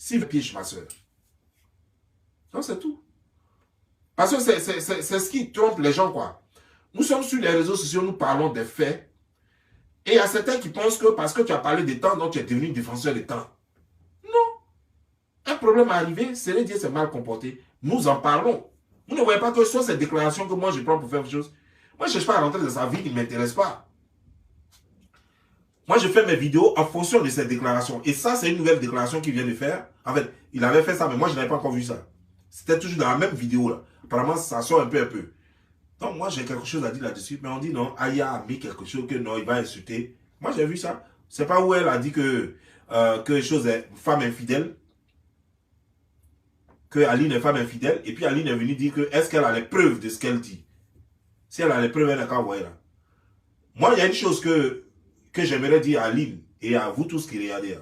s'il piège ma soeur. Non, c'est tout. Parce que c'est ce qui trompe les gens, quoi. Nous sommes sur les réseaux sociaux, nous parlons des faits. Et il y a certains qui pensent que parce que tu as parlé des temps, donc tu es devenu défenseur des temps. Non. Un problème est arrivé, Sérédié s'est mal comporté. Nous en parlons. Vous ne voyez pas que soit cette déclaration que moi je prends pour faire quelque chose. Moi, je ne cherche pas à rentrer dans sa vie qui ne m'intéresse pas. Moi, je fais mes vidéos en fonction de cette déclaration. Et ça, c'est une nouvelle déclaration qu'il vient de faire. En fait, il avait fait ça, mais moi, je n'avais pas encore vu ça. C'était toujours dans la même vidéo, là. Apparemment, ça sort un peu. Donc, moi, j'ai quelque chose à dire là-dessus. Mais on dit non, Aya a mis quelque chose que non, il va insulter. Moi, j'ai vu ça. C'est pas où elle a dit que chose est femme infidèle. Que Aline est femme infidèle. Et puis, Aline est venue dire que est-ce qu'elle a les preuves de ce qu'elle dit. Si elle a les preuves, elle n'a qu'à envoyer là. Moi, il y a une chose que j'aimerais dire à Aline et à vous tous qui regardez.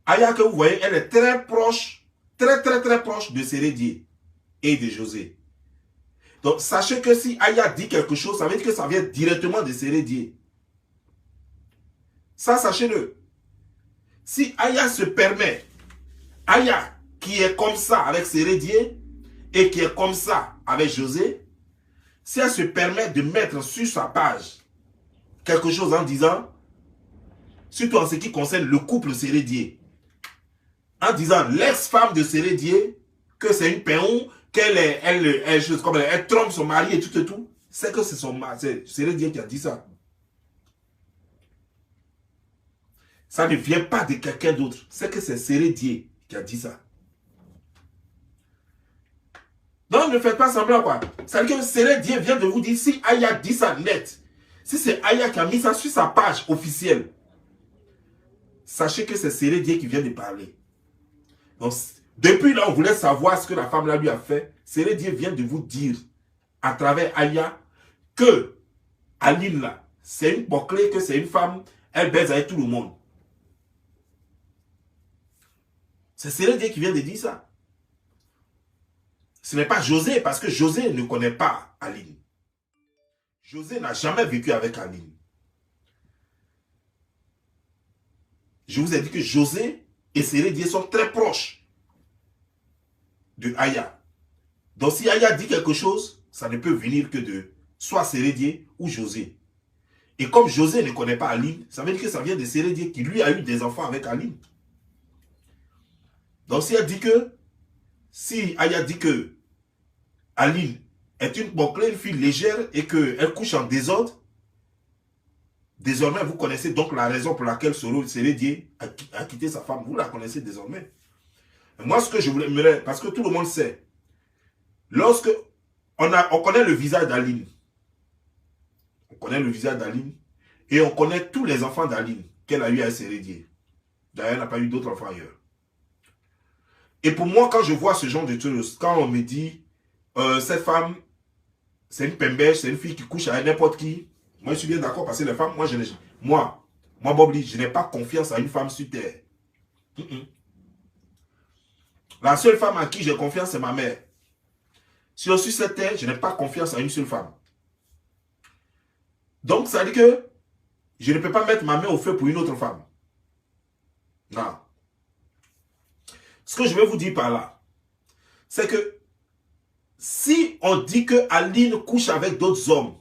Aya, que vous voyez, elle est très proche, très proche de Sérédié et de José. Donc, sachez que si Aya dit quelque chose, ça veut dire que ça vient directement de Sérédié. Ça, sachez-le. Si Aya se permet, Aya qui est comme ça avec Sérédié et qui est comme ça avec José, si elle se permet de mettre sur sa page quelque chose en disant, surtout en ce qui concerne le couple Sérédié, en disant l'ex-femme de Sérédié, que c'est une péon, elle trompe son mari et tout, c'est que c'est son mari, c'est Sérédié qui a dit ça. Ça ne vient pas de quelqu'un d'autre, c'est que c'est Sérédié qui a dit ça. Donc ne faites pas semblant, quoi. C'est-à-dire que Sérédié vient de vous dire, si Aya dit ça net, si c'est Aya qui a mis ça sur sa page officielle, sachez que c'est Sérédié qui vient de parler. Donc, depuis là, on voulait savoir ce que la femme là lui a fait. Sérédié vient de vous dire, à travers Aya, que Aline là, c'est une bouclée, que c'est une femme, elle baise avec tout le monde. C'est Sérédié qui vient de dire ça. Ce n'est pas José, parce que José ne connaît pas Aline. José n'a jamais vécu avec Aline. Je vous ai dit que José et Sérédié sont très proches de Aya. Donc si Aya dit quelque chose, ça ne peut venir que de soit Sérédié ou José. Et comme José ne connaît pas Aline, ça veut dire que ça vient de Sérédié qui lui a eu des enfants avec Aline. Donc si elle dit que, si Aya dit que Aline est une bouclée, une fille légère et qu'elle couche en désordre, désormais vous connaissez donc la raison pour laquelle Sérédié a quitté sa femme. Vous la connaissez désormais. Et moi ce que je voulais, parce que tout le monde sait, lorsque on connaît le visage d'Aline, on connaît le visage d'Aline et on connaît tous les enfants d'Aline qu'elle a eu à Sérédié. D'ailleurs, elle n'a pas eu d'autres enfants ailleurs. Et pour moi, quand je vois ce genre de choses, quand on me dit cette femme, c'est une pembèche, c'est une fille qui couche avec n'importe qui, moi je suis bien d'accord parce que les femmes, moi Bobli, je n'ai pas confiance à une femme sur terre. La seule femme à qui j'ai confiance, c'est ma mère. Sur cette terre, je n'ai pas confiance à une seule femme. Donc, ça veut dire que je ne peux pas mettre ma main au feu pour une autre femme. Non. Ce que je vais vous dire par là, c'est que si on dit que Aline couche avec d'autres hommes,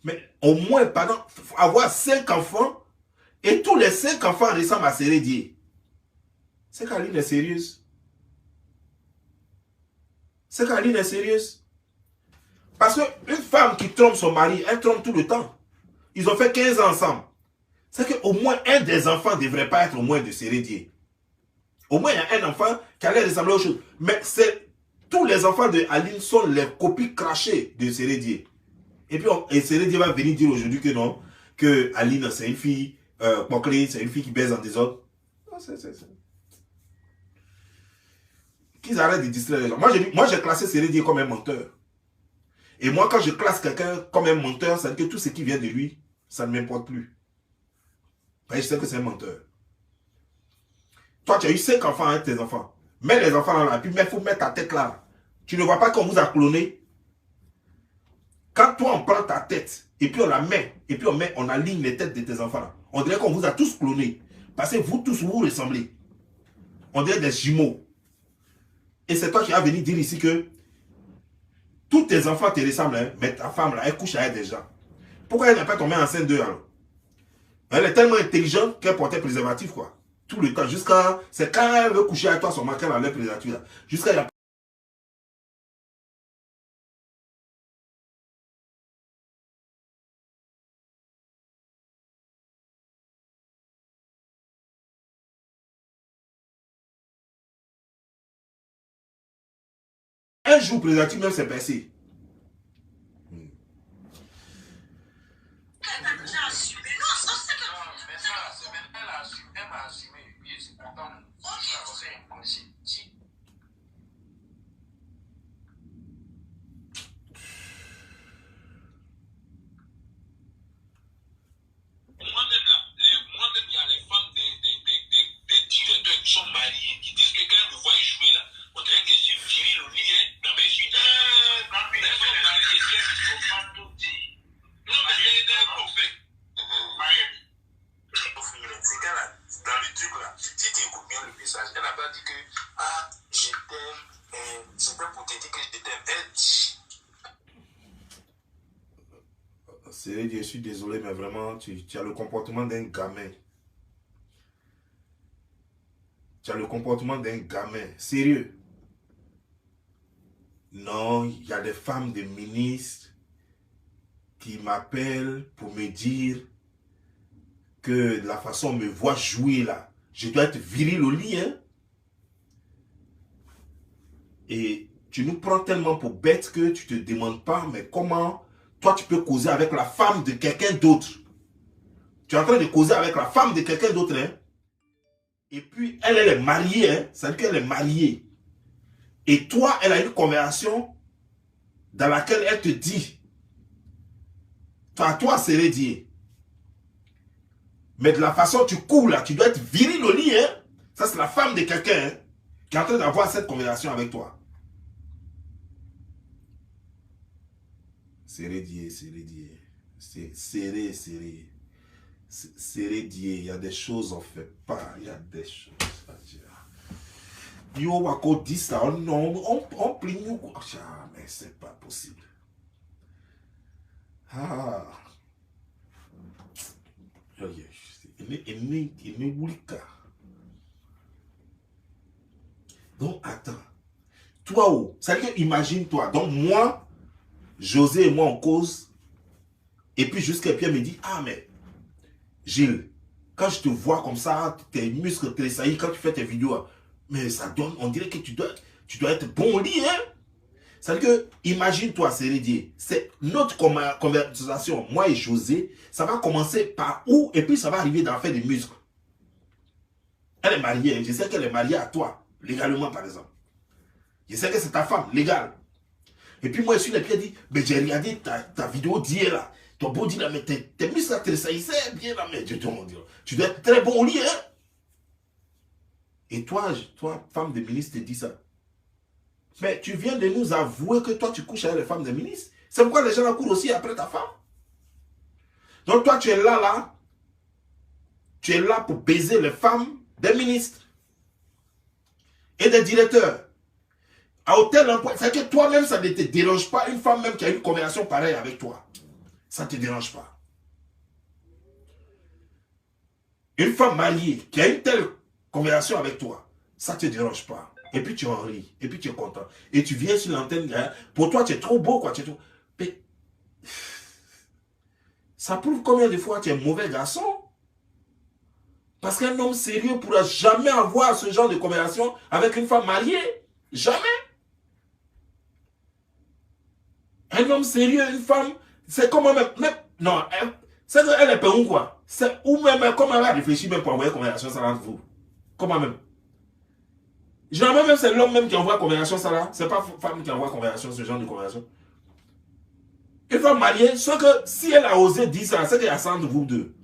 mais au moins, pardon, avoir 5 enfants, et tous les 5 enfants ressemblent à Sérédié, c'est qu'Aline est sérieuse. C'est qu'Aline est sérieuse. Parce qu'une femme qui trompe son mari, elle trompe tout le temps. Ils ont fait 15 ans ensemble. C'est qu'au moins un des enfants ne devrait pas être au moins de Sérédié. Au moins, il y a un enfant qui allait ressembler aux choses. Mais tous les enfants de Aline sont les copies crachées de Sérédié. Et puis, Sérédié va venir dire aujourd'hui que non, que Aline, c'est une fille bouclée, c'est une fille qui baise en désordre. Non, qu'ils arrêtent de distraire les gens. Moi, j'ai classé Sérédié comme un menteur. Et moi, quand je classe quelqu'un comme un menteur, ça veut dire que tout ce qui vient de lui, ça ne m'importe plus. Parce que je sais que c'est un menteur. Toi, tu as eu 5 enfants avec tes enfants. Mets les enfants là, puis il faut mettre ta tête là. Tu ne vois pas qu'on vous a cloné. Quand toi, on prend ta tête, et puis on la met, on aligne les têtes de tes enfants là. On dirait qu'on vous a tous clonés. Parce que vous tous, vous ressemblez. On dirait des jumeaux. Et c'est toi qui vas venir dire ici que tous tes enfants te ressemblent, hein, mais ta femme, là, elle couche avec des gens. Pourquoi elle n'a pas tombé enceinte d'eux alors? Elle est tellement intelligente qu'elle portait préservatif, quoi. Tout le temps, jusqu'à... C'est quand elle veut coucher avec toi, son qu'elle enlève préservatif, là. Jusqu'à... Un jour, préservatif, même c'est percé. Je suis désolé, mais vraiment, tu as le comportement d'un gamin. Tu as le comportement d'un gamin. Sérieux. Non, il y a des femmes de ministres qui m'appellent pour me dire que la façon dont on me voit jouer là, je dois être viril au lit. Hein? Et tu nous prends tellement pour bête que tu ne te demandes pas, mais comment toi tu peux causer avec la femme de quelqu'un d'autre? Tu es en train de causer avec la femme de quelqu'un d'autre. Hein? Et puis elle est mariée. Hein? Ça veut dire qu'elle est mariée. Et toi, elle a une conversation dans laquelle elle te dit, toi, c'est rédié. Mais de la façon dont tu cours là, tu dois être viril au lit. Hein? Ça, c'est la femme de quelqu'un hein, qui est en train d'avoir cette conversation avec toi. C'est rédié, c'est rédié. C'est serré, serré. C'est rédié. Il y a des choses on ne fait pas. Il y a des choses à dire. Yo, wako dit ça, on plie nous. Ah, mais c'est pas possible. Ah. Donc, attends. Toi, oh, ça veut dire, imagine-toi. Donc, moi, José et moi, on cause. Et puis, jusqu'à Pierre me dit, ah, mais, Gilles, quand je te vois comme ça, tes muscles tressaillent, quand tu fais tes vidéos, mais ça donne, on dirait que tu dois être bon au lit, hein. C'est-à-dire que, imagine-toi, c'est notre conversation, moi et José, ça va commencer par où, et puis ça va arriver dans faire des muscles. Elle est mariée, je sais qu'elle est mariée à toi, légalement par exemple. Je sais que c'est ta femme, légale. Et puis moi, je suis les pieds dit, mais j'ai regardé ta vidéo d'hier là, ton body là, mais tes muscles là, tressaillissaient bien là, mais tu dois être très bon au lit, hein. Et toi, femme de ministre, te dis ça. Mais tu viens de nous avouer que toi, tu couches avec les femmes de ministre. C'est pourquoi les gens la courent aussi après ta femme. Donc toi, tu es là. Tu es là pour baiser les femmes des ministres et des directeurs. À hôtel, c'est que toi-même, ça ne te dérange pas. Une femme même qui a une conversation pareille avec toi. Ça ne te dérange pas. Une femme mariée qui a une telle conversation avec toi, ça ne te dérange pas. Et puis tu en ris, et puis tu es content. Et tu viens sur l'antenne, hein, pour toi tu es trop beau, quoi. Tu es trop... Mais ça prouve combien de fois tu es un mauvais garçon. Parce qu'un homme sérieux ne pourra jamais avoir ce genre de conversation avec une femme mariée. Jamais. Un homme sérieux, une femme, c'est comme même non, c'est qu'elle est pas où quoi. Ou même, comment elle va réfléchir même pour envoyer une conversation ça entre vous. Comment même. Généralement, même c'est l'homme même qui envoie conversation, ça là. C'est pas la femme qui envoie conversation, ce genre de conversation. Une femme mariée, soit que si elle a osé dire ça, c'est qu'il y a ça entre vous deux.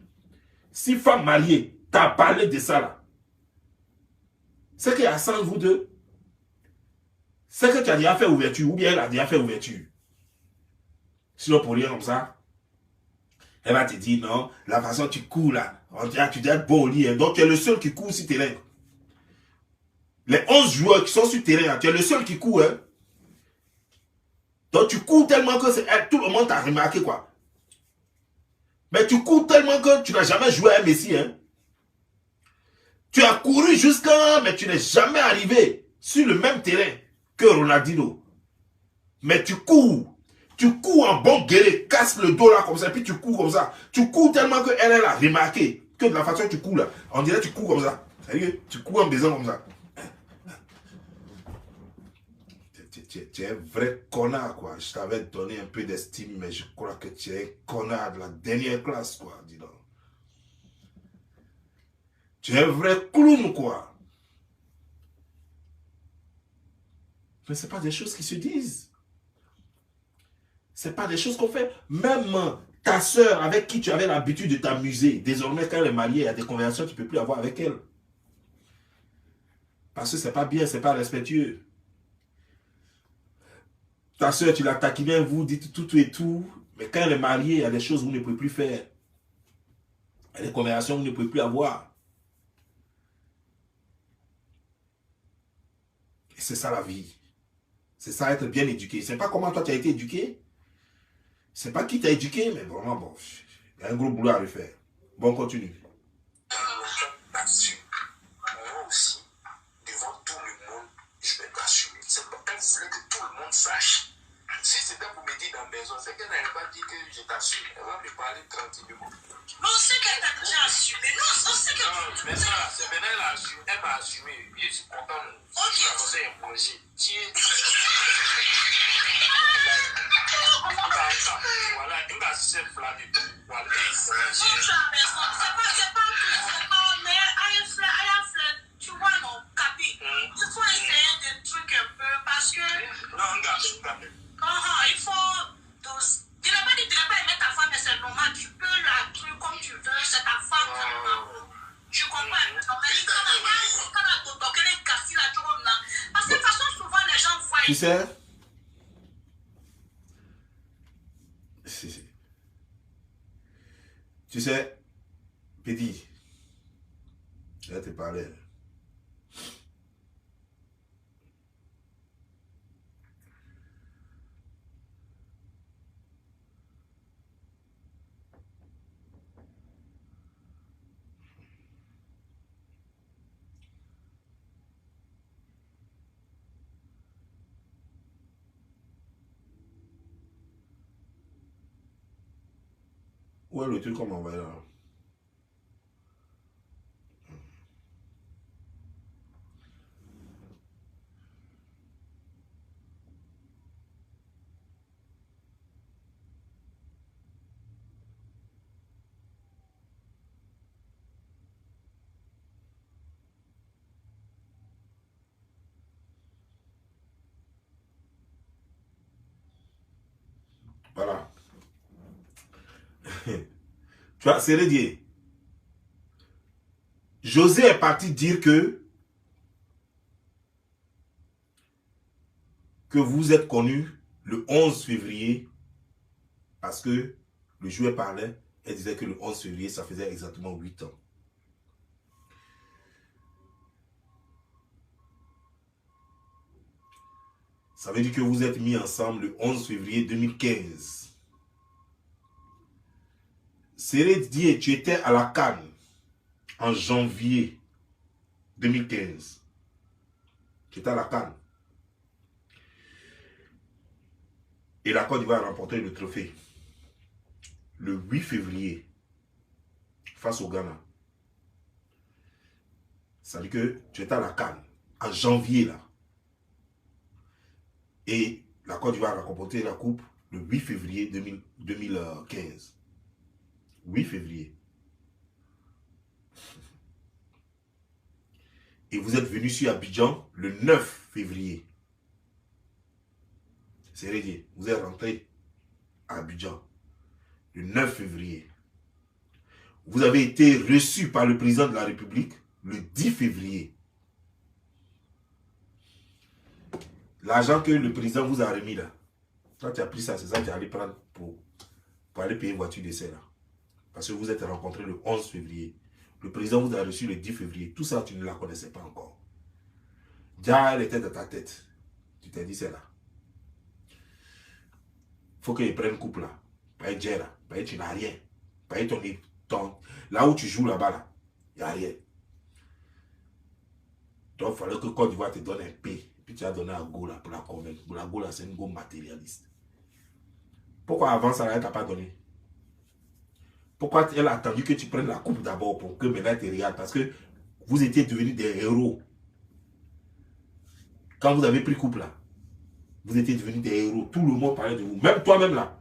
Si femme mariée t'a parlé de ça là, c'est qu'il y a ça entre vous deux. C'est que tu as déjà fait ouverture, ou bien elle a déjà fait ouverture. Sinon, pour rien comme ça, elle va te dire non, la façon dont tu cours là, tu dois être beau au lit. Donc tu es le seul qui court si tu es là. Les 11 joueurs qui sont sur le terrain, tu es le seul qui court. Hein. Donc tu cours tellement que tout le monde t'a remarqué, quoi. Mais tu cours tellement que tu n'as jamais joué à Messi. Hein. Tu as couru jusqu'à... Mais tu n'es jamais arrivé sur le même terrain que Ronaldinho. Mais tu cours en bon guerrier, casse le dos là comme ça, et puis tu cours comme ça. Tu cours tellement qu'elle a remarqué que de la façon que tu cours là, on dirait que tu cours comme ça. Sérieux, tu cours en baisant comme ça. Tu es un vrai connard, quoi. Je t'avais donné un peu d'estime, mais je crois que tu es un connard de la dernière classe, quoi. Dis donc. Tu es un vrai clown, quoi. Mais ce n'est pas des choses qui se disent. Ce n'est pas des choses qu'on fait. Même ta soeur avec qui tu avais l'habitude de t'amuser, désormais quand elle est mariée, il y a des conversations que tu ne peux plus avoir avec elle. Parce que ce n'est pas bien, ce n'est pas respectueux. Ta soeur, tu la taquines, vous dites tout et tout. Mais quand elle est mariée, il y a des choses que vous ne pouvez plus faire. Il y a des conversations que vous ne pouvez plus avoir. Et c'est ça la vie. C'est ça être bien éduqué. C'est pas comment toi tu as été éduqué. C'est pas qui t'a éduqué, mais vraiment bon. Il y a un gros boulot à refaire. Bon, continue. Moi aussi, devant tout le monde, je vais t'assumer. C'est pas qu'elle voulait que tout le monde sache. Si c'était pour me dire dans la maison, c'est qu'elle n'avait pas dit que je t'assume. Elle va me parler tranquillement. Mais on sait qu'elle t'a déjà assumé. Non, on sait que... Non, mais ça, c'est maintenant elle m'a assumé. Puis je suis content. Ok. Je l'ai fait un projet. Tiens. Voilà, il m'a chef là du tout. Voilà. Tu as raison. C'est pas mais I have tu vois mon capi. Il faut essayer des trucs un peu parce que... Non, il faut... Tu n'as pas dit tu n'as pas aimé ta femme, mais c'est normal. Tu peux la truc comme tu veux. C'est ta femme. Tu comprends? Mais parce que de toute façon, souvent les gens voient... Tu sais? Tu sais, Petit, je vais te parler. Où est le truc qu'on m'a envoyé là? Voilà. Tu vois, c'est redit. José est parti dire que vous êtes connu le 11 février parce que le joueur parlait et disait que le 11 février, ça faisait exactement 8 ans. Ça veut dire que vous êtes mis ensemble le 11 février 2015. Seré dit, tu étais à la CAN en janvier 2015. Tu étais à la CAN. Et la Côte d'Ivoire a remporté le trophée le 8 février face au Ghana. Ça veut dire que tu étais à la CAN en janvier là. Et la Côte d'Ivoire a remporté la coupe le 8 février 2015. 8 février. Et vous êtes venu sur Abidjan le 9 février. C'est réglé. Vous êtes rentré à Abidjan le 9 février. Vous avez été reçu par le président de la République le 10 février. L'argent que le président vous a remis là, toi tu as pris ça, c'est ça que tu as allé prendre pour aller payer voiture d'essai là. Parce que vous êtes rencontrés le 11 février. Le président vous a reçu le 10 février. Tout ça, tu ne la connaissais pas encore. Déjà, elle était dans ta tête. Tu t'es dit, c'est là. Faut qu'ils prennent couple là. Pas être là. Pas être, tu n'as rien. Pas être ton. Là où tu joues là-bas, là, il n'y a rien. Donc, il fallait que Côte d'Ivoire te donne un P. Puis tu as donné à Go là pour la convaincre. La Go là, c'est une Go matérialiste. Pourquoi avant ça, elle ne t'a pas donné? Pourquoi elle a attendu que tu prennes la coupe d'abord pour que maintenant elle te regarde? Parce que vous étiez devenus des héros. Quand vous avez pris couple là, vous étiez devenus des héros. Tout le monde parlait de vous. Même toi-même là,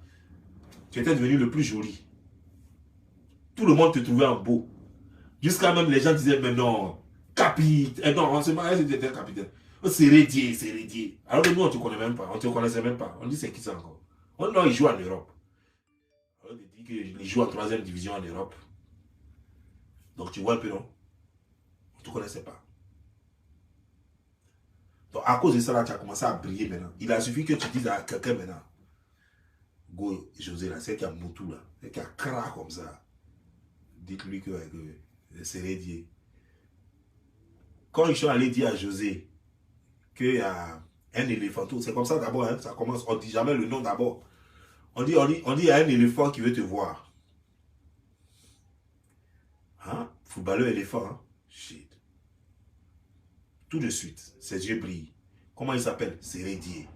tu étais devenu le plus joli. Tout le monde te trouvait en beau. Jusqu'à même les gens disaient, mais non, capitaine. Non, on se mariait, c'était capitaine. C'est Rédier, c'est Rédier. Alors que nous, on ne te connaît même pas. On ne te connaissait même pas. On dit, c'est qui ça encore? Oh non, il joue en Europe. Alors, il dit qu'il joue en 3e division en Europe. Donc, tu vois un peu, non? On ne te connaissait pas. Donc, à cause de ça, là, tu as commencé à briller maintenant. Il a suffi que tu dises à quelqu'un maintenant, Go, José, là, c'est qui a Moutou, là, c'est qui a Kra comme ça. Dites-lui que c'est Rédier. Quand ils sont allés dire à José qu'il y a un éléphant, c'est comme ça d'abord, hein, ça commence. On ne dit jamais le nom d'abord. On dit, il y a un éléphant qui veut te voir. Hein? Footballeur éléphant, hein? Shit. Tout de suite, ses yeux brillent. Comment il s'appelle? C'est Rédier.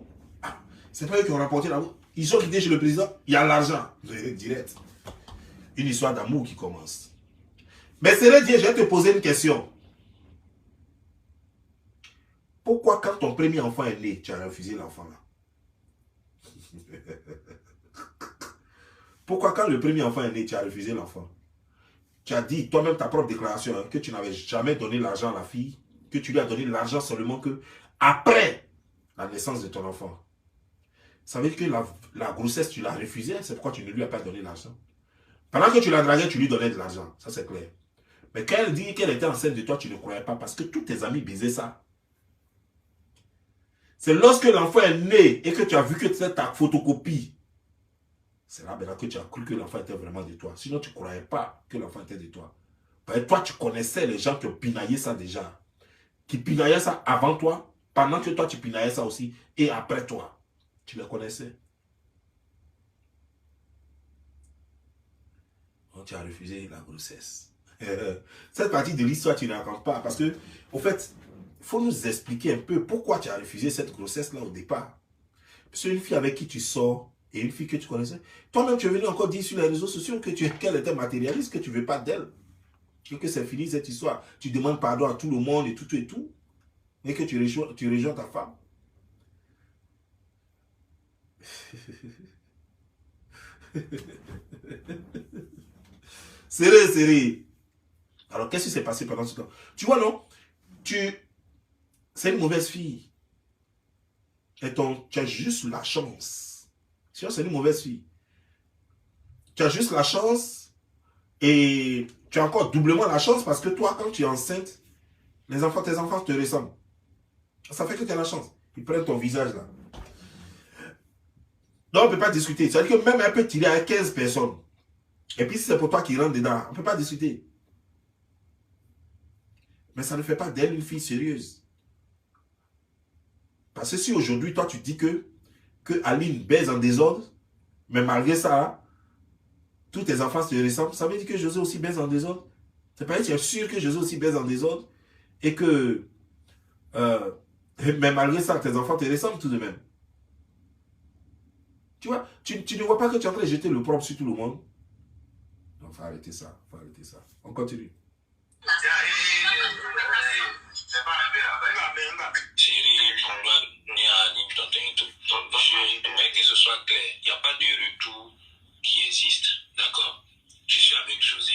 Ah, c'est pas eux qui ont rapporté la route. Ils sont quittés chez le président, il y a l'argent. Direct. Une histoire d'amour qui commence. Mais c'est Rédier, je vais te poser une question. Pourquoi quand ton premier enfant est né, tu as refusé l'enfant là? Pourquoi quand le premier enfant est né, tu as refusé l'enfant? Tu as dit toi-même ta propre déclaration hein, que tu n'avais jamais donné l'argent à la fille, que tu lui as donné l'argent seulement que après la naissance de ton enfant. Ça veut dire que la grossesse, tu l'as refusée, c'est pourquoi tu ne lui as pas donné l'argent. Pendant que tu la draguais, tu lui donnais de l'argent, ça c'est clair. Mais quand elle dit qu'elle était enceinte de toi, tu ne croyais pas parce que tous tes amis baisaient ça. C'est lorsque l'enfant est né et que tu as vu que c'est ta photocopie. C'est là maintenant que tu as cru que l'enfant était vraiment de toi. Sinon, tu ne croyais pas que l'enfant était de toi. Parce que toi, tu connaissais les gens qui ont pinaillé ça déjà. Qui pinaillaient ça avant toi, pendant que toi, tu pinaillais ça aussi, et après toi. Tu les connaissais. Donc, tu as refusé la grossesse. Cette partie de l'histoire, tu ne racontes pas. Parce que, au fait, il faut nous expliquer un peu pourquoi tu as refusé cette grossesse-là au départ. Parce qu'une fille avec qui tu sors, et une fille que tu connaissais, toi-même, tu es venu encore dire sur les réseaux sociaux qu'elle était matérialiste, que tu ne veux pas d'elle. Que c'est fini cette histoire. Tu demandes pardon à tout le monde et tout et tout. Et que tu rejoins ta femme. Serré. Alors, qu'est-ce qui s'est passé pendant ce temps? Tu vois, non? C'est une mauvaise fille. Et tu as juste la chance. C'est une mauvaise fille. Tu as juste la chance et tu as encore doublement la chance parce que toi, quand tu es enceinte, tes enfants te ressemblent. Ça fait que tu as la chance. Ils prennent ton visage là. Donc, on ne peut pas discuter. C'est-à-dire que même elle peut tirer à 15 personnes. Et puis, si c'est pour toi qui rentre dedans, on ne peut pas discuter. Mais ça ne fait pas d'elle une fille sérieuse. Parce que si aujourd'hui, toi, tu dis que Aline baise en désordre, mais malgré ça, tous tes enfants se ressemblent, ça veut dire que José aussi baise en désordre. C'est pas que tu es sûr que José aussi baise en désordre et que, mais malgré ça, tes enfants te ressemblent tout de même. Tu vois, tu ne vois pas que tu es en train de jeter le propre sur tout le monde. Donc, il faut arrêter ça. On continue. J'aimerais que ce soit clair. Il n'y a pas de retour qui existe, d'accord? Je suis avec José,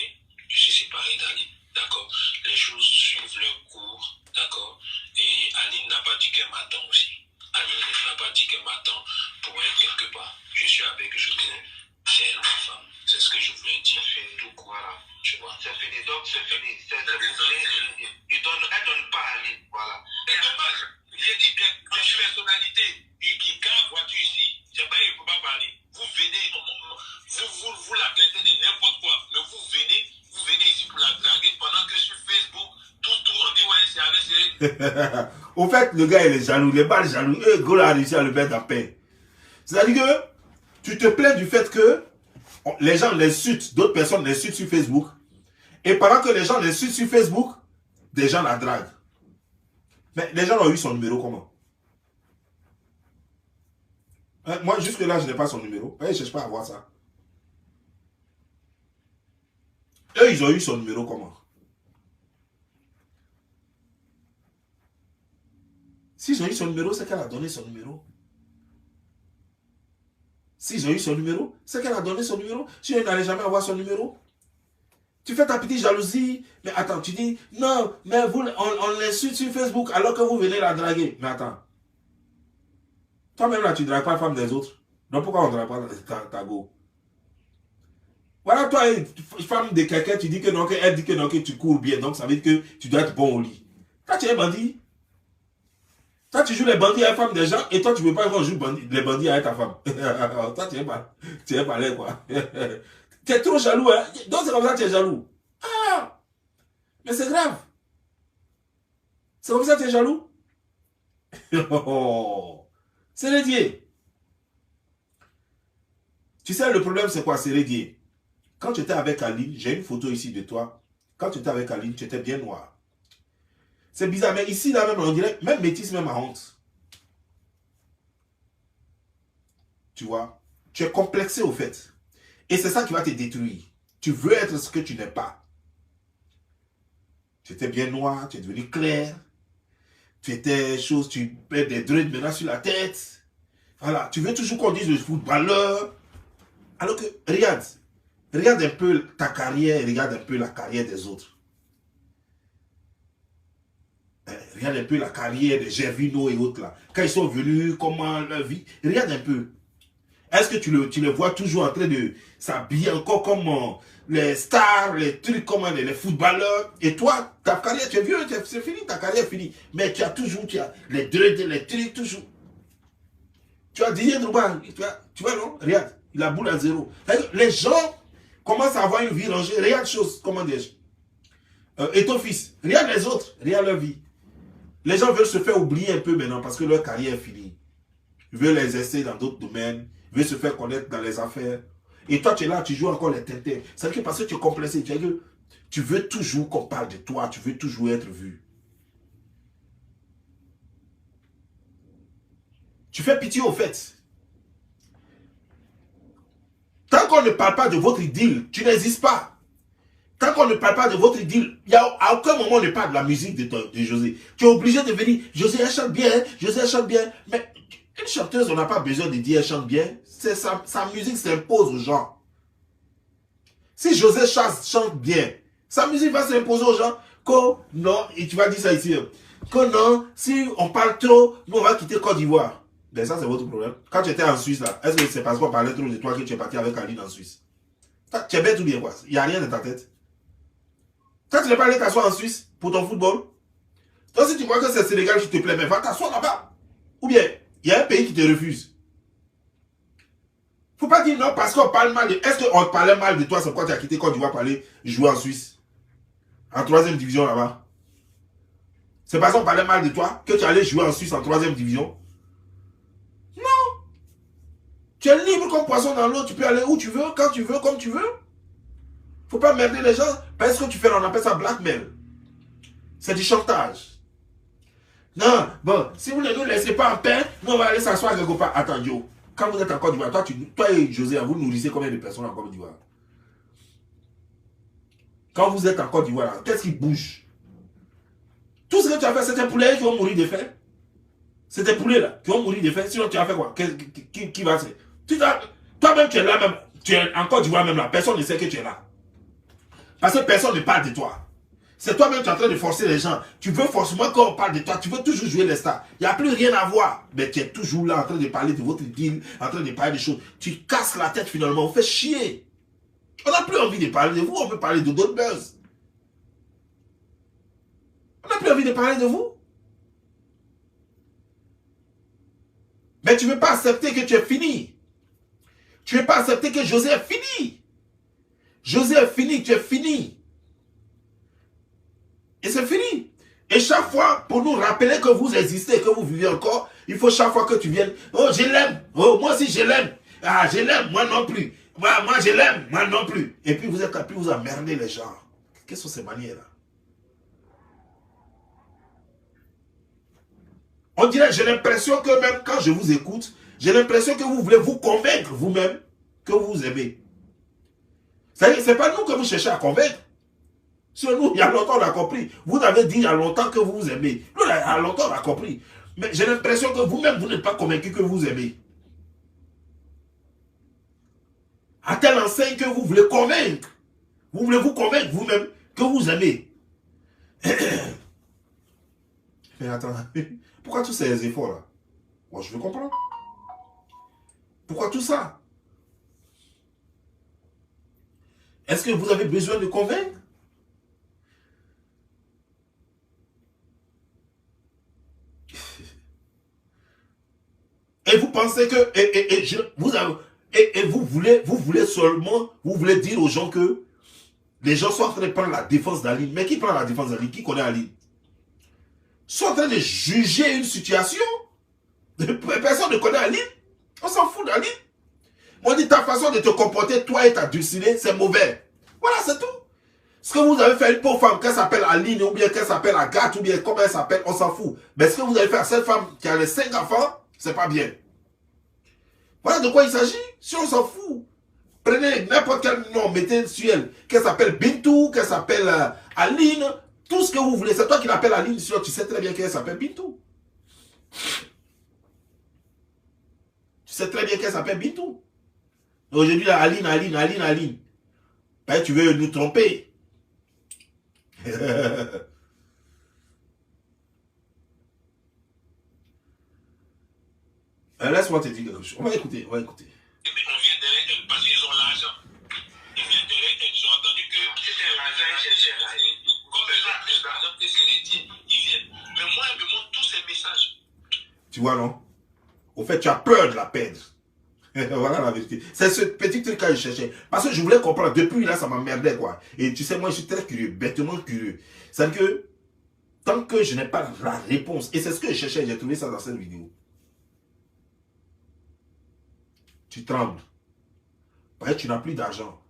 je suis séparé d'Aline, d'accord? Les choses suivent leur cours, d'accord? Et Aline n'a pas dit qu'elle m'attend aussi. Aline n'a pas dit qu'elle m'attend pour être quelque part. Je suis avec José, c'est elle ma femme. C'est ce que je voulais dire. Tout quoi là, tu vois? C'est fini, donc c'est fini. C'est fini. Au fait, le gars, il est jaloux. Il est pas jaloux. Gaulle a réussi à le mettre en paix. C'est-à-dire que tu te plains du fait que les gens l'insultent, d'autres personnes l'insultent sur Facebook. Et pendant que les gens l'insultent sur Facebook, des gens la draguent. Mais les gens ont eu son numéro comment? Moi, jusque-là, je n'ai pas son numéro. Je ne cherche pas à voir ça. Eux, ils ont eu son numéro comment? S'ils ont eu son numéro, c'est qu'elle a donné son numéro. S'ils ont eu son numéro, c'est qu'elle a donné son numéro. Si elle n'allait jamais avoir son numéro, tu fais ta petite jalousie. Mais attends, tu dis, non, mais vous, on l'insulte sur Facebook alors que vous venez la draguer. Mais attends. Toi-même là, tu ne dragues pas la femme des autres. Donc pourquoi on ne drague pas ta go? Voilà, toi, une femme de quelqu'un, tu dis que non, elle dit que non, que tu cours bien. Donc ça veut dire que tu dois être bon au lit. Toi, tu es bandit. Toi, tu joues les bandits à la femme des gens et toi, tu ne veux pas jouer les bandits avec ta femme. Toi, tu es pas là, quoi. Tu es trop jaloux, hein. Donc, c'est comme ça que tu es jaloux. Ah! Mais c'est grave. C'est comme ça que tu es jaloux. C'est Rédier. Tu sais, le problème, c'est quoi? C'est Rédier. Quand tu étais avec Aline, j'ai une photo ici de toi. Quand tu étais avec Aline, tu étais bien noir. C'est bizarre, mais ici, là même, on dirait, même métis, même à honte. Tu vois? Tu es complexé au fait. Et c'est ça qui va te détruire. Tu veux être ce que tu n'es pas. Tu étais bien noir, tu es devenu clair. Tu étais chose, tu mets des dreads maintenant sur la tête. Voilà, tu veux toujours qu'on dise le footballeur. Alors que, regarde un peu ta carrière, regarde un peu la carrière des autres. Regarde un peu la carrière de Gervino et autres là. Quand ils sont venus, comment leur vie. Regarde un peu. Est-ce que tu les vois toujours en train de s'habiller encore comme les stars, les trucs comme les footballeurs? Et toi, ta carrière, tu es vieux, c'est fini, ta carrière est finie. Mais tu as toujours, tu as les dreads, les trucs, toujours. Tu as Didier Drogba, tu vois non? Regarde, il a boule à zéro. Les gens commencent à avoir une vie rangée. Regarde chose, comment dis-je? Et ton fils, regarde les autres, regarde leur vie. Les gens veulent se faire oublier un peu maintenant parce que leur carrière est finie. Ils veulent les essayer dans d'autres domaines. Ils veulent se faire connaître dans les affaires. Et toi, tu es là, tu joues encore les tintins. C'est que parce que tu es complexé. Tu veux toujours qu'on parle de toi. Tu veux toujours être vu. Tu fais pitié au fait. Tant qu'on ne parle pas de votre idylle, tu n'existes pas. Tant qu'on ne parle pas de votre idylle, à aucun moment on ne parle de la musique de José. Tu es obligé de venir. José, elle chante bien. José, elle chante bien. Mais une chanteuse, on n'a pas besoin de dire elle chante bien. Sa musique s'impose aux gens. Si José chante bien, sa musique va s'imposer aux gens. Que non, et tu vas dire ça ici. Que non, si on parle trop, nous on va quitter Côte d'Ivoire. Ben ça c'est votre problème. Quand tu étais en Suisse là, est-ce que c'est parce qu'on parlait trop de toi que tu es parti avec Aline en Suisse? Tu es bête ou bien quoi? Il n'y a rien dans ta tête. Quand tu n'es pas allé t'asseoir en Suisse pour ton football, toi si tu vois que c'est Sénégal qui te plaît, mais va t'asseoir là-bas. Ou bien, il y a un pays qui te refuse. Faut pas dire non parce qu'on parle mal de... Est-ce qu'on parlait mal de toi, c'est pourquoi tu as quitté Côte d'Ivoire pour aller jouer en Suisse? En 3e division là-bas. C'est parce qu'on parlait mal de toi que tu allais jouer en Suisse en 3e division? Non. Tu es libre comme poisson dans l'eau, tu peux aller où tu veux, quand tu veux, comme tu veux. Faut pas merder les gens. Parce que tu fais, on appelle ça blackmail. C'est du chantage. Non, bon, si vous ne nous laissez pas en paix, nous on va aller s'asseoir quelque part. Attends, Joe, quand vous êtes en Côte d'Ivoire, toi et José, vous nourrissez combien de personnes en Côte d'Ivoire? Quand vous êtes en Côte d'Ivoire, qu'est-ce qui bouge? Tout ce que tu as fait, c'est tes poulets qui vont mourir de faim. C'est tes poulets là qui vont mourir de faim. Sinon, tu as fait quoi? Qui va se... Toi-même, tu es là même. Tu es en Côte d'Ivoire même là. Personne ne sait que tu es là. Parce que personne ne parle de toi. C'est toi-même qui es en train de forcer les gens. Tu veux forcément qu'on parle de toi. Tu veux toujours jouer les stars. Il n'y a plus rien à voir. Mais tu es toujours là en train de parler de votre deal, en train de parler des choses. Tu casses la tête finalement. On fait chier. On n'a plus envie de parler de vous. On veut parler de d'autres buzz. On n'a plus envie de parler de vous. Mais tu ne veux pas accepter que tu es fini. Tu ne veux pas accepter que José est fini. José est fini, tu es fini. Et c'est fini. Et chaque fois, pour nous rappeler que vous existez, que vous vivez encore, il faut chaque fois que tu viennes, oh, je l'aime, oh, moi aussi je l'aime, ah, je l'aime, moi non plus, moi je l'aime, moi non plus. Et puis vous êtes là, puis vous emmerdez les gens. Quelles sont ces manières-là? On dirait, j'ai l'impression que même quand je vous écoute, j'ai l'impression que vous voulez vous convaincre vous-même que vous aimez. C'est-à-dire, ce n'est pas nous que vous cherchez à convaincre. Sur nous, il y a longtemps, on a compris. Vous avez dit il y a longtemps que vous vous aimez. Nous, il y a longtemps, on a compris. Mais j'ai l'impression que vous-même, vous n'êtes pas convaincu que vous aimez. À telle enseigne que vous voulez convaincre. Vous voulez vous convaincre vous-même que vous aimez. Mais attends, pourquoi tous ces efforts-là? Moi, je veux comprendre. Pourquoi tout ça? Est-ce que vous avez besoin de convaincre? Et vous pensez que vous voulez seulement, vous voulez dire aux gens que les gens sont en train de prendre la défense d'Aline. Mais qui prend la défense d'Aline? Qui connaît Aline? Sont en train de juger une situation. Personne ne connaît Aline. On s'en fout d'Aline. On dit ta façon de te comporter, toi et ta dulcinée, c'est mauvais. Voilà, c'est tout. Ce que vous avez fait à une pauvre femme, qu'elle s'appelle Aline, ou bien qu'elle s'appelle Agathe, ou bien comment elle s'appelle, on s'en fout. Mais ce que vous avez fait à cette femme qui a les 5 enfants, c'est pas bien. Voilà de quoi il s'agit. Si on s'en fout, prenez n'importe quel nom, mettez sur elle, qu'elle s'appelle Bintou, qu'elle s'appelle Aline, tout ce que vous voulez. C'est toi qui l'appelles Aline, tu sais très bien qu'elle s'appelle Bintou. Tu sais très bien qu'elle s'appelle Bintou. Aujourd'hui, Aline. Ben, tu veux nous tromper. Laisse-moi te dire quelque chose. On va écouter. Mais on vient derrière eux parce qu'ils ont l'argent. Ils viennent derrière eux. Ils ont entendu que c'était l'argent, ils cherchaient là. Comme les gens plus d'argent que c'est ils viennent. Mais moi, ils me montrent tous ces messages. Tu vois, non? Au fait, tu as peur de la perdre. Voilà la vérité. C'est ce petit truc que je cherchais. Parce que je voulais comprendre. Depuis là, ça m'emmerdait, quoi. Et tu sais, moi, je suis très curieux, bêtement curieux. C'est-à-dire que, tant que je n'ai pas la réponse, et c'est ce que je cherchais, j'ai trouvé ça dans cette vidéo. Tu trembles. Parce que tu n'as plus d'argent.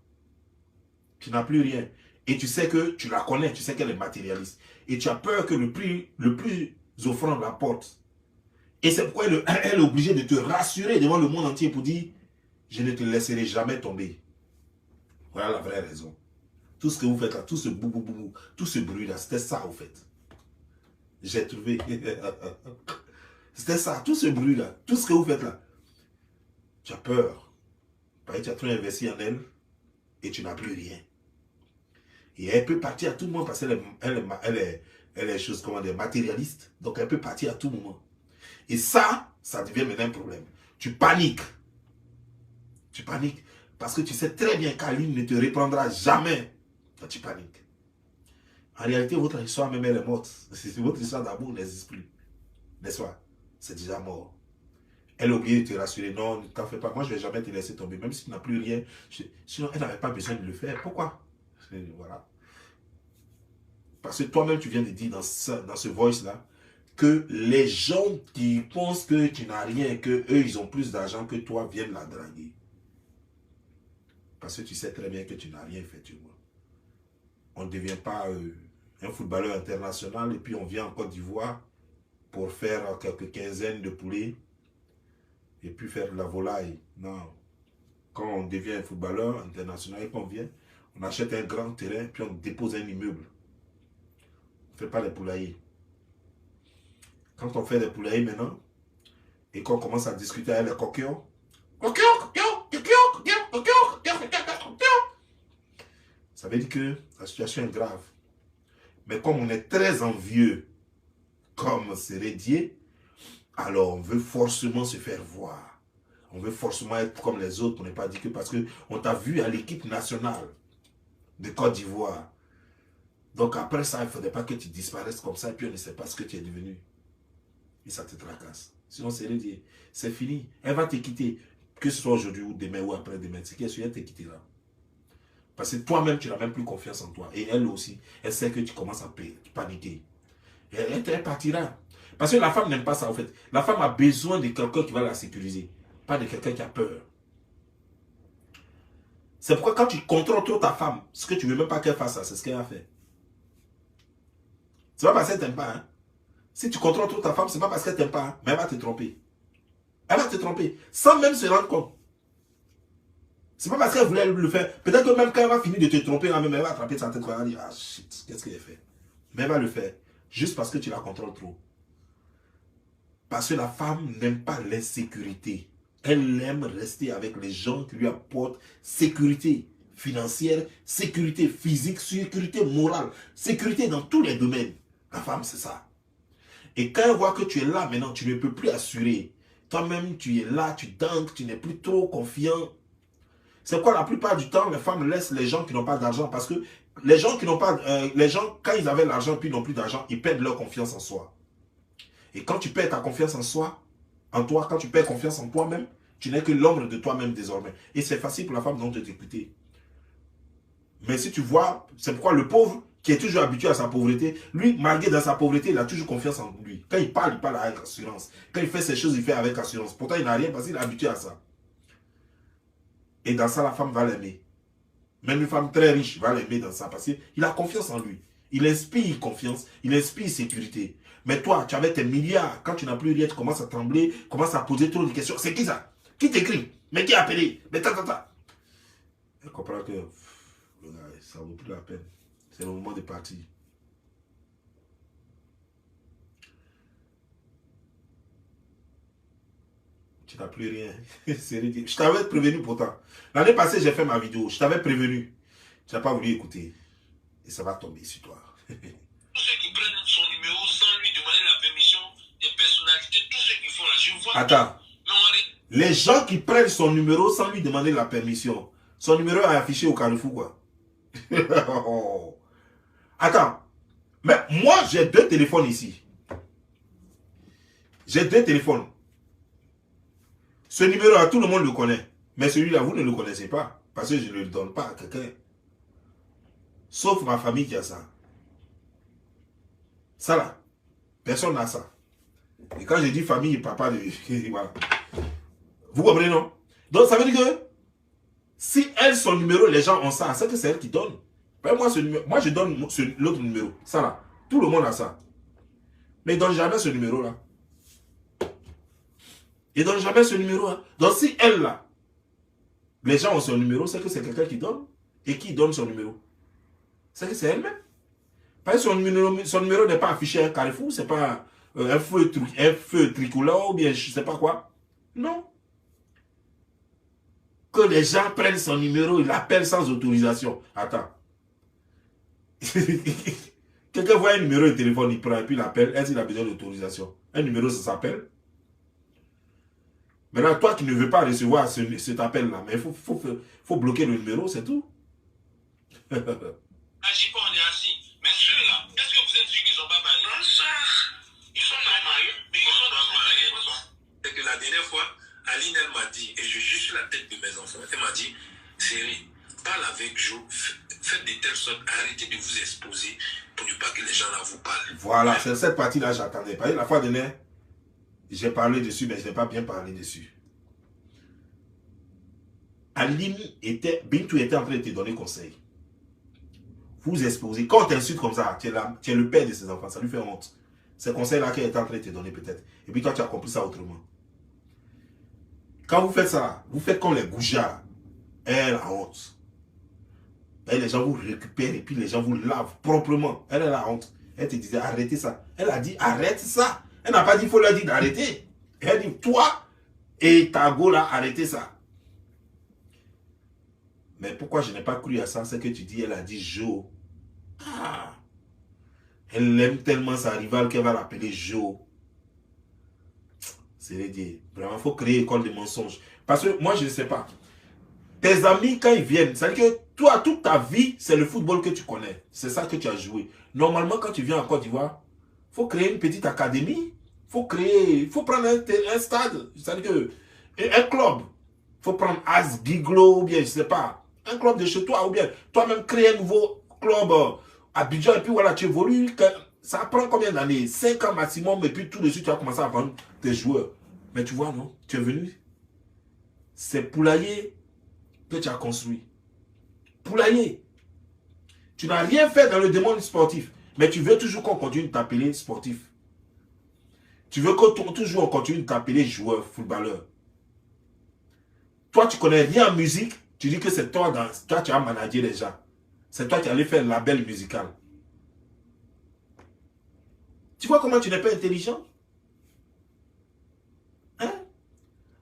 Tu n'as plus rien. Et tu sais que tu la connais, tu sais qu'elle est matérialiste. Et tu as peur que le plus offrant la porte. Et c'est pourquoi elle est obligée de te rassurer devant le monde entier pour dire, je ne te laisserai jamais tomber. Voilà la vraie raison. Tout ce que vous faites là, tout ce boubou, tout ce bruit là, c'était ça au fait. J'ai trouvé. C'était ça, tout ce bruit là, tout ce que vous faites là. Tu as peur. Parce que tu as trop investi en elle et tu n'as plus rien. Et elle peut partir à tout moment parce qu'elle est chose, comment dire, matérialiste. Donc elle peut partir à tout moment. Et ça devient maintenant un problème. Tu paniques. Tu paniques. Parce que tu sais très bien qu'Aline ne te reprendra jamais quand tu paniques. En réalité, votre histoire même, elle est morte. Votre histoire d'amour n'existe plus. N'est-ce pas? C'est déjà mort. Elle a oublié de te rassurer. Non, ne t'en fais pas. Moi, je ne vais jamais te laisser tomber. Même si tu n'as plus rien. Sinon, elle n'avait pas besoin de le faire. Pourquoi? Voilà. Parce que toi-même, tu viens de dire dans ce voice-là que les gens qui pensent que tu n'as rien, que eux ils ont plus d'argent que toi, viennent la draguer. Parce que tu sais très bien que tu n'as rien, effectivement. On ne devient pas un footballeur international et puis on vient en Côte d'Ivoire pour faire quelques quinzaines de poulets et puis faire de la volaille. Non. Quand on devient un footballeur international et qu'on vient, on achète un grand terrain puis on dépose un immeuble. On ne fait pas les poulaillers. Quand on fait des poulaillers maintenant, et qu'on commence à discuter avec les coquillons, ça veut dire que la situation est grave. Mais comme on est très envieux, comme Sérédier, alors on veut forcément se faire voir. On veut forcément être comme les autres. On n'est pas dit que parce qu'on t'a vu à l'équipe nationale de Côte d'Ivoire. Donc après ça, il ne faudrait pas que tu disparaisses comme ça et puis on ne sait pas ce que tu es devenu. Et ça te tracasse. Sinon, c'est fini. Elle va te quitter. Que ce soit aujourd'hui ou demain ou après-demain. C'est qu'elle te quittera. Parce que toi-même, tu n'as même plus confiance en toi. Et elle aussi, elle sait que tu commences à paniquer. Elle partira. Parce que la femme n'aime pas ça, en fait. La femme a besoin de quelqu'un qui va la sécuriser, pas de quelqu'un qui a peur. C'est pourquoi quand tu contrôles trop ta femme, ce que tu ne veux même pas qu'elle fasse, c'est ce qu'elle a fait. C'est pas parce qu'elle t'aime pas. Hein. Si tu contrôles trop ta femme, c'est pas parce qu'elle t'aime pas, hein, mais elle va te tromper. Elle va te tromper, sans même se rendre compte. C'est pas parce qu'elle voulait le faire. Peut-être que même quand elle va finir de te tromper, elle va attraper sa tête, elle va dire, ah shit, qu'est-ce qu'elle a fait? Mais elle va le faire, juste parce que tu la contrôles trop. Parce que la femme n'aime pas l'insécurité. Elle aime rester avec les gens qui lui apportent sécurité financière, sécurité physique, sécurité morale, sécurité dans tous les domaines. La femme, c'est ça. Et quand elle voit que tu es là maintenant, tu ne peux plus assurer. Toi-même, tu es là, tu danques, tu n'es plus trop confiant. C'est quoi la plupart du temps, les femmes laissent les gens qui n'ont pas d'argent parce que les gens qui n'ont pas, les gens, quand ils avaient l'argent puis n'ont plus d'argent, ils perdent leur confiance en soi. Et quand tu perds ta confiance en soi, en toi, quand tu perds confiance en toi-même, tu n'es que l'ombre de toi-même désormais. Et c'est facile pour la femme donc de t'écouter. Mais si tu vois, c'est pourquoi le pauvre, qui est toujours habitué à sa pauvreté, lui, malgré dans sa pauvreté, il a toujours confiance en lui. Quand il parle avec assurance. Quand il fait ses choses, il fait avec assurance. Pourtant, il n'a rien parce qu'il est habitué à ça. Et dans ça, la femme va l'aimer. Même une femme très riche va l'aimer dans ça parce qu'il a confiance en lui. Il inspire confiance, il inspire sécurité. Mais toi, tu avais tes milliards. Quand tu n'as plus rien, tu commences à trembler, commences à poser trop de questions. C'est qui ça? Qui t'écrit? Mais qui a appelé? Mais ta. Elle comprend que ça ne vaut plus la peine. C'est le moment de partir. Tu n'as plus rien. Je t'avais prévenu pourtant. L'année passée, j'ai fait ma vidéo. Je t'avais prévenu. Tu n'as pas voulu écouter. Et ça va tomber sur toi. Tous ceux qui prennent son numéro sans lui demander la permission des personnalités, tous ceux qui font là, je vois. Attends. Les gens qui prennent son numéro sans lui demander la permission. Son numéro est affiché au Carrefour, quoi. Attends. Mais moi, j'ai 2 téléphones ici. J'ai 2 téléphones. Ce numéro-là, tout le monde le connaît. Mais celui-là, vous ne le connaissez pas. Parce que je ne le donne pas à quelqu'un. Sauf ma famille qui a ça. Ça là. Personne n'a ça. Et quand je dis famille, papa, voilà. Vous comprenez, non? Donc, ça veut dire que si elle, son numéro, les gens ont ça, c'est que c'est elle qui donne. Ben, moi, je donne l'autre numéro. Ça là. Tout le monde a ça. Mais ils ne donnent jamais ce numéro-là. Ils ne donnent jamais ce numéro-là. Donc, si elle, là, les gens ont son numéro, c'est que c'est quelqu'un qui donne. Et qui donne son numéro? C'est que c'est elle-même. Parce que son numéro n'est pas affiché à un Carrefour, c'est pas un feu tricolore ou bien je ne sais pas quoi. Non. Que les gens prennent son numéro, ils l'appellent sans autorisation. Attends. Quelqu'un voit un numéro de téléphone, il prend et puis il l'appelle. Est-ce qu'il a besoin d'autorisation? Un numéro, ça s'appelle. Maintenant, toi qui ne veux pas recevoir cet appel-là, mais il faut bloquer le numéro, c'est tout. Agis pas, on est assis. Mais ceux-là, est-ce que vous êtes sûr qu'ils n'ont pas marié? Non, ça. Ils sont pas mariés, mais ils sont pas mariés. C'est que la dernière fois, Aline, elle m'a dit, et je juge sur la tête de mes enfants, elle m'a dit, Chérie, parle avec Joe, faites de telle sorte, arrêtez de vous exposer pour ne pas que les gens là vous parlent. Voilà, c'est cette partie-là, j'attendais. La fois dernière, j'ai parlé dessus, mais je n'ai pas bien parlé dessus. Aline Bintou était en train de te donner conseil. Vous exposez. Quand on t'insulte comme ça, tu es le père de ses enfants, ça lui fait honte. Ces conseils-là qu'elle est en train de te donner peut-être. Et puis toi, tu as compris ça autrement. Quand vous faites ça, vous faites comme les goujats. Elle a honte. Et les gens vous récupèrent et puis les gens vous lavent proprement. Elle a honte. Elle te disait arrêtez ça. Elle a dit arrête ça. Elle n'a pas dit il faut leur dire d'arrêter. Elle dit toi et ta go là, arrêtez ça. Mais pourquoi je n'ai pas cru à ça? C'est que tu dis, elle a dit Joe. Ah. Elle aime tellement sa rivale qu'elle va l'appeler Joe. C'est dire, vraiment, il faut créer école de mensonges. Parce que moi, je ne sais pas. Tes amis, quand ils viennent, c'est-à-dire que toi, toute ta vie, c'est le football que tu connais. C'est ça que tu as joué. Normalement, quand tu viens en Côte d'Ivoire, il faut créer une petite académie. Il faut prendre un stade. C'est-à-dire que un club. Il faut prendre As Giglo ou bien, je ne sais pas. Un club de chez toi ou bien toi-même créer un nouveau club à Abidjan et puis voilà, tu évolues. Ça prend combien d'années? 5 ans maximum, et puis tout de suite, tu vas commencer à vendre tes joueurs. Mais tu vois, non? Tu es venu. C'est poulailler que tu as construit. Poulailler. Tu n'as rien fait dans le domaine sportif. Mais tu veux toujours qu'on continue de t'appeler sportif. Tu veux que toujours on continue de t'appeler joueur, footballeur. Toi, tu connais rien en musique. Tu dis que c'est toi, toi, tu as managé les gens. C'est toi qui allais faire le label musical. Tu vois comment tu n'es pas intelligent? Hein?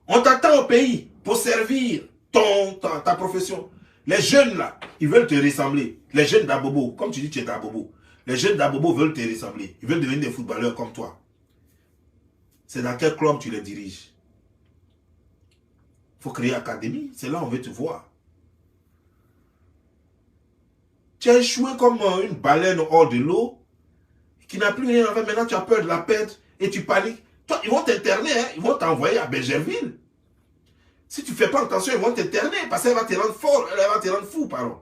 On t'attend au pays pour servir ta profession. Les jeunes là, ils veulent te ressembler. Les jeunes d'Abobo, comme tu dis, tu es d'Abobo. Les jeunes d'Abobo veulent te ressembler. Ils veulent devenir des footballeurs comme toi. C'est dans quel club tu les diriges? Il faut créer académie. C'est là où on veut te voir. Tu as échoué comme une baleine hors de l'eau qui n'a plus rien à faire. Maintenant, tu as peur de la perdre et tu paniques. Toi, ils vont t'interner. Hein? Ils vont t'envoyer à Bergerville. Si tu ne fais pas attention, ils vont t'interner parce qu'elle va te rendre fort. Elle va te rendre fou, pardon.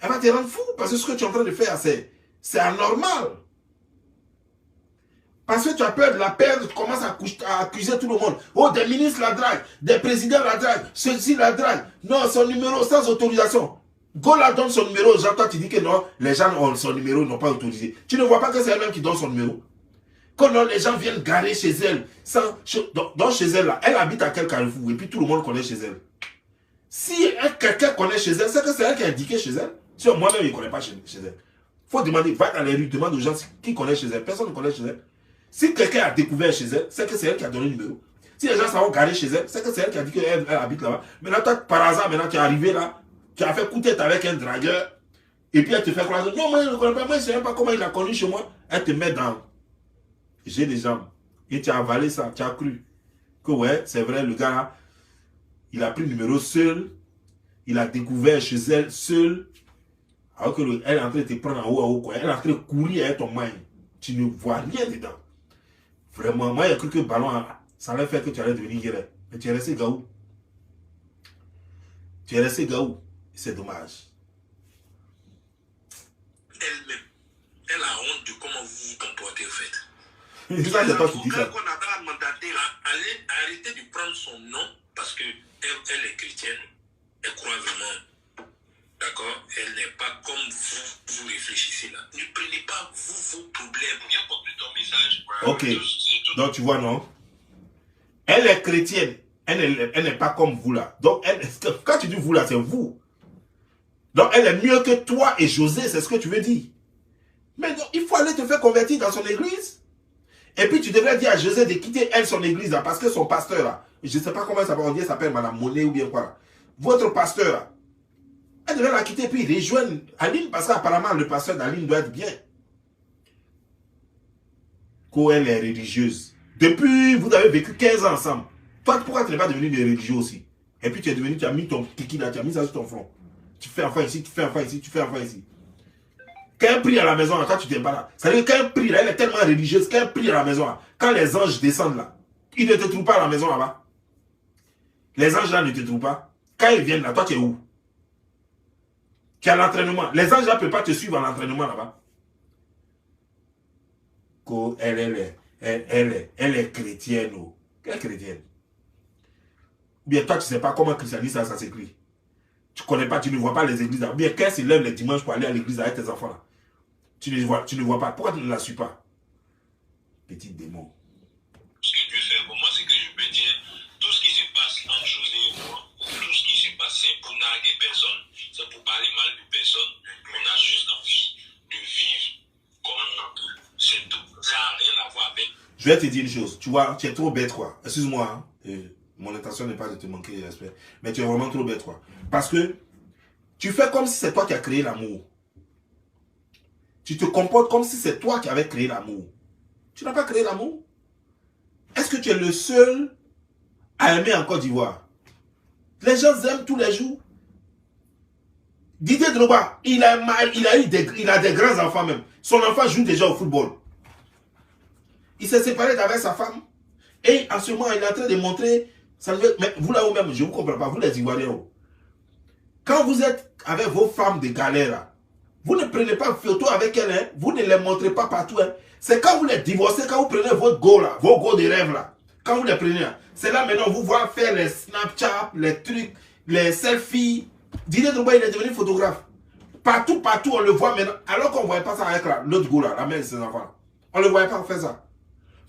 Elle va te rendre fou parce que ce que tu es en train de faire, c'est anormal. Parce que tu as peur de la perdre, tu commences à accuser tout le monde. Oh, des ministres la draguent, des présidents la draguent, ceux-ci la draguent. Non, son numéro sans autorisation. Gola donne son numéro aux gens, toi tu dis que non, les gens ont son numéro, n'ont pas autorisé. Tu ne vois pas que c'est elle-même qui donne son numéro. Quand non, les gens viennent garer chez elle, donc chez elle, là, elle habite à quel carrefour et puis tout le monde connaît chez elle. Si quelqu'un connaît chez elle, c'est que c'est elle qui a indiqué chez elle. Si moi-même, je ne connais pas chez elle. Il faut demander, va dans les rues, demande aux gens qui connaissent chez elle. Personne ne connaît chez elle. Si quelqu'un a découvert chez elle, c'est que c'est elle qui a donné le numéro. Si les gens s'en garé chez elle, c'est que c'est elle qui a dit qu'elle habite là-bas. Maintenant, toi, par hasard, maintenant, tu es arrivé là, tu as fait coup de tête avec un dragueur, et puis elle te fait croire, non, moi, je ne connais pas, moi, je ne sais même pas comment il a connu chez moi. Elle te met dans j'ai des jambes. Et tu as avalé ça, tu as cru que ouais, c'est vrai, le gars là, il a pris le numéro seul, il a découvert chez elle seul, alors qu'elle est en train de te prendre en haut, quoi. Elle est en train de courir avec ton main. Tu ne vois rien dedans. Vraiment, moi, il y a cru que le ballon, ça allait faire que tu allais devenir guéret. Mais tu es resté gaou. Tu es resté gaou. C'est dommage. Elle-même, elle a honte de comment vous vous comportez, en fait. C'est ça, c'est toi qui dis ça. Qu'on n'a pas mandaté, arrêtez de prendre son nom parce qu'elle est chrétienne. Elle croit vraiment. D'accord? Elle n'est pas comme vous réfléchissez là. Ne prenez pas vous vos problèmes. Bien compris ton message. Ok. Donc tu vois, non? Elle est chrétienne. Elle n'est pas comme vous là. Donc, quand tu dis vous là, c'est vous. Donc, elle est mieux que toi et José, c'est ce que tu veux dire. Mais donc, il faut aller te faire convertir dans son église. Et puis, tu devrais dire à José de quitter elle, son église là, parce que son pasteur là, je ne sais pas comment il s'appelle Madame Monet ou bien quoi là. Votre pasteur là, elle devrait la quitter puis rejoindre Aline, parce qu'apparemment, le pasteur d'Aline doit être bien. Qu'elle est religieuse. Depuis, vous avez vécu 15 ans ensemble. Toi, pourquoi tu n'es pas devenu des religieux aussi? Et puis tu es devenu, tu as mis ton kiki là, tu as mis ça sur ton front. Tu fais enfin ici, tu fais enfin ici, tu fais enfin ici. Quand elle prie à la maison, là, toi tu n'es pas là. C'est-à-dire quand elle prie là, elle est tellement religieuse, quand elle prie à la maison là, quand les anges descendent là, ils ne te trouvent pas à la maison là-bas. Les anges là ne te trouvent pas. Quand ils viennent là, toi tu es où? Tu es à l'entraînement. Les anges là ne peuvent pas te suivre à l'entraînement là-bas. Elle est chrétienne. Oh. Quelle chrétienne? Ou bien toi, tu ne sais pas comment christianisme ça s'écrit. Tu ne connais pas, tu ne vois pas les églises. Ou bien quand elle se lève les dimanches pour aller à l'église avec tes enfants là. Tu ne vois pas. Pourquoi tu ne la suis pas? Petit démon. Ce que Dieu fait pour moi, c'est que je peux dire tout ce qui se passe entre José et moi, ou tout ce qui se passe, c'est pour narguer personne, c'est pour parler mal de personne. On a juste envie de vivre comme on peut. C'est tout. Ça n'a rien à voir avec. Je vais te dire une chose. Tu vois, tu es trop bête, quoi. Excuse-moi. Hein. Mon intention n'est pas de te manquer de respect. Mais tu es vraiment trop bête, quoi. Parce que tu fais comme si c'est toi qui as créé l'amour. Tu te comportes comme si c'est toi qui avais créé l'amour. Tu n'as pas créé l'amour. Est-ce que tu es le seul à aimer en Côte d'Ivoire? Les gens aiment tous les jours. Didier Drogba, il a des grands enfants même. Son enfant joue déjà au football. Il s'est séparé d'avec sa femme. Et en ce moment, il est en train de montrer... Mais vous là-haut même, je ne vous comprends pas. Vous les Ivoiriens. Quand vous êtes avec vos femmes de galère, Vous ne prenez pas photo avec elle, hein. Vous ne les montrez pas partout. Hein. C'est quand vous les divorcez, quand vous prenez votre go là, vos go de rêve là. Quand vous les prenez, c'est là maintenant vous voyez faire les Snapchat, les trucs, les selfies. Didier Drogba, il est devenu photographe. Partout, partout, on le voit maintenant. Alors qu'on ne voyait pas ça avec l'autre go là, la mère de ses enfants. On ne le voyait pas faire ça.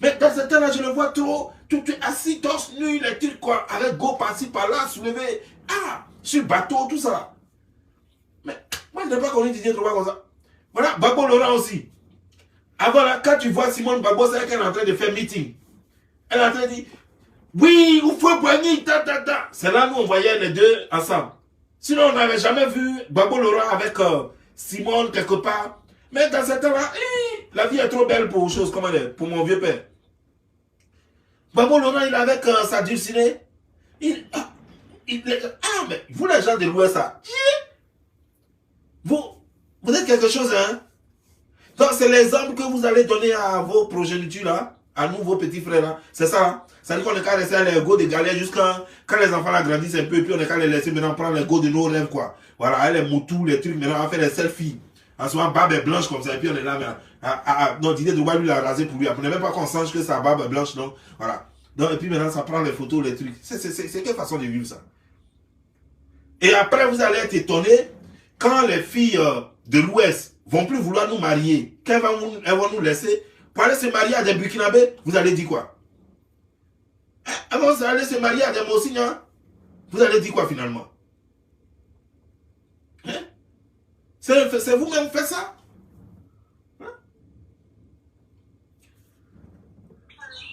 Mais dans ce temps-là, je le vois trop. Tout est assis, torse nu, les trucs quoi, avec go par-ci, par-là, soulevé. Ah, sur le bateau, tout ça. Mais moi, je n'ai pas connu Didier Drogba comme ça. Voilà, Gbagbo Laurent aussi. Avant là, quand tu vois Simone Gbagbo, c'est qu'elle est en train de faire meeting. Elle est en train de dire, oui, il faut poigner, ta. C'est là nous on voyait les deux ensemble. Sinon, on n'avait jamais vu Gbagbo Laurent avec Simone quelque part. Mais dans ce temps-là, la vie est trop belle pour autre chose, comment dire, pour mon vieux père. Gbagbo Laurent, il est avec sa dulcinée. Mais vous les gens de l'Ouest, ça. Vous êtes quelque chose, hein? Donc, c'est l'exemple que vous allez donner à vos progénitures, là, à nous, vos petits frères, là. C'est ça, hein? Ça veut dire qu'on est qu'à laisser les go de galère jusqu'à quand les enfants là grandissent un peu, et puis on est qu'à les laisser maintenant prendre les go de nos rêves, quoi. Voilà, les moutous, les trucs, maintenant on va faire les selfies. En ce moment, barbe est blanche comme ça, et puis on est là, mais. Non, Didier Drogba, lui, l'a rasé pour lui. Après, on n'est même pas qu'on sache que sa barbe est blanche, non? Voilà. Donc, et puis maintenant, ça prend les photos, les trucs. C'est quelle façon de vivre ça? Et après, vous allez être étonné quand les filles de l'Ouest vont plus vouloir nous marier, quand elles vont nous laisser pour aller se marier à des Burkinabés, vous allez dire quoi? Elles vont aller se marier à des Mossignans, vous allez dire quoi finalement? Hein? C'est vous-même qui faites ça? Hein?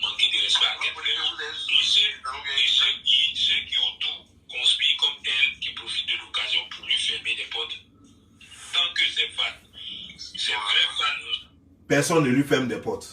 Manquer de respect à quelqu'un. Ceux qui autour conspirent comme elle, qui profitent de l'occasion pour lui fermer des portes. Tant que c'est fan, c'est vrai fan. Personne ne lui ferme des portes.